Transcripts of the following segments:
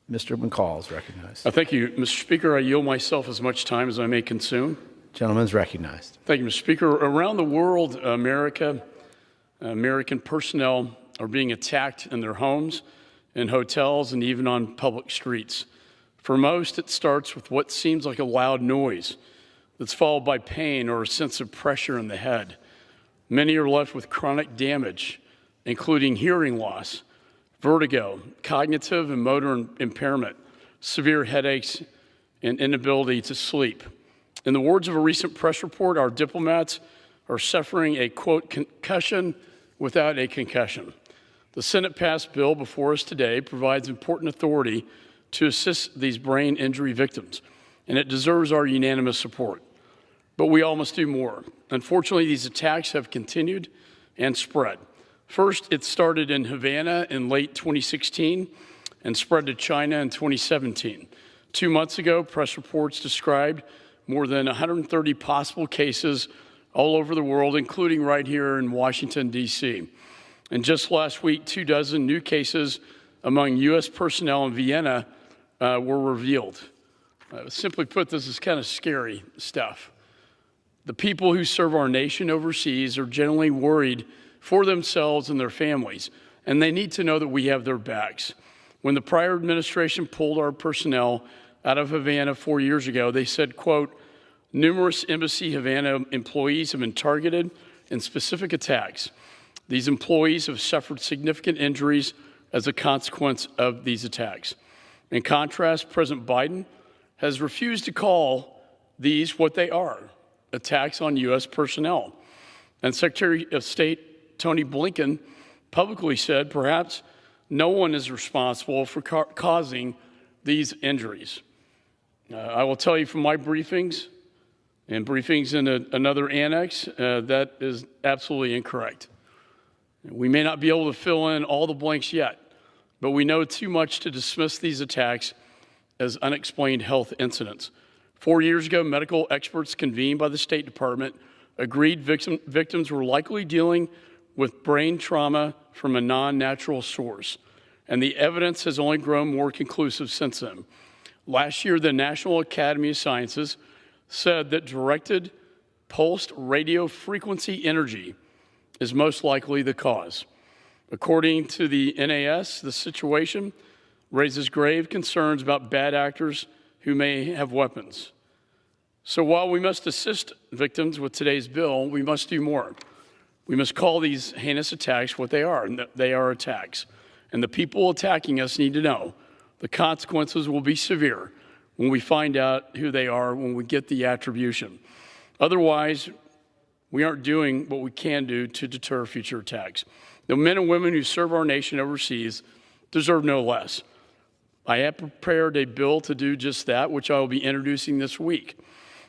Mr. McCall is recognized. Thank you, Mr. Speaker. I yield myself as much time as I may consume. Gentleman is recognized. Thank you, Mr. Speaker. Around the world, American personnel are being attacked in their homes, in hotels, and even on public streets. For most, it starts with what seems like a loud noise that's followed by pain or a sense of pressure in the head. Many are left with chronic damage, including hearing loss, vertigo, cognitive and motor impairment, severe headaches, and inability to sleep. In the words of a recent press report, our diplomats are suffering a, quote, concussion without a concussion. The Senate-passed bill before us today provides important authority to assist these brain injury victims, and it deserves our unanimous support. But we all must do more. Unfortunately, these attacks have continued and spread. First, it started in Havana in late 2016 and spread to China in 2017. 2 months ago, press reports described more than 130 possible cases all over the world, including right here in Washington, D.C. And just last week, 24 new cases among U.S. personnel in Vienna were revealed. Simply put, this is kind of scary stuff. The people who serve our nation overseas are generally worried for themselves and their families, and they need to know that we have their backs. When the prior administration pulled our personnel out of Havana 4 years ago, they said, quote, numerous Embassy Havana employees have been targeted in specific attacks. These employees have suffered significant injuries as a consequence of these attacks. In contrast, President Biden has refused to call these what they are, attacks on U.S. personnel. And Secretary of State Tony Blinken publicly said perhaps no one is responsible for causing these injuries. I will tell you from my briefings and briefings in another annex, that is absolutely incorrect. We may not be able to fill in all the blanks yet, but we know too much to dismiss these attacks as unexplained health incidents. 4 years ago, medical experts convened by the State Department agreed victims were likely dealing with brain trauma from a non-natural source, and the evidence has only grown more conclusive since then. Last year, the National Academy of Sciences said that directed pulsed radio frequency energy is most likely the cause. According to the NAS, the situation raises grave concerns about bad actors who may have weapons. So while we must assist victims with today's bill, we must do more. We must call these heinous attacks what they are, and they are attacks. And the people attacking us need to know the consequences will be severe when we find out who they are, when we get the attribution. Otherwise, we aren't doing what we can do to deter future attacks. The men and women who serve our nation overseas deserve no less. I have prepared a bill to do just that, which I will be introducing this week.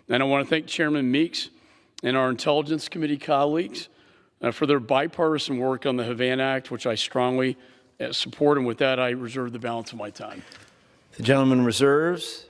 And I want to thank Chairman Meeks and our Intelligence Committee colleagues for their bipartisan work on the Havana Act, which I strongly support. And with that, I reserve the balance of my time. The gentleman reserves.